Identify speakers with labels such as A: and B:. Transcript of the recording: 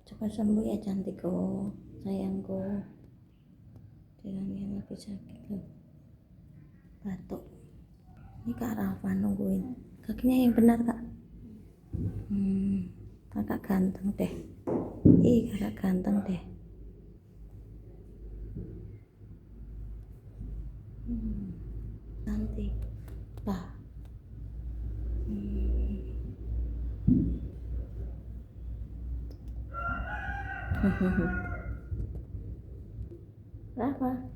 A: Cepat sembuh ya cantikku, sayangku. Jangan yang lagi sakit loh, batuk. Ini Kak Rafa nungguin. Kakinya yang benar Kak. Kakak ganteng deh. Kakak ganteng deh. Cantik lah. Rafa.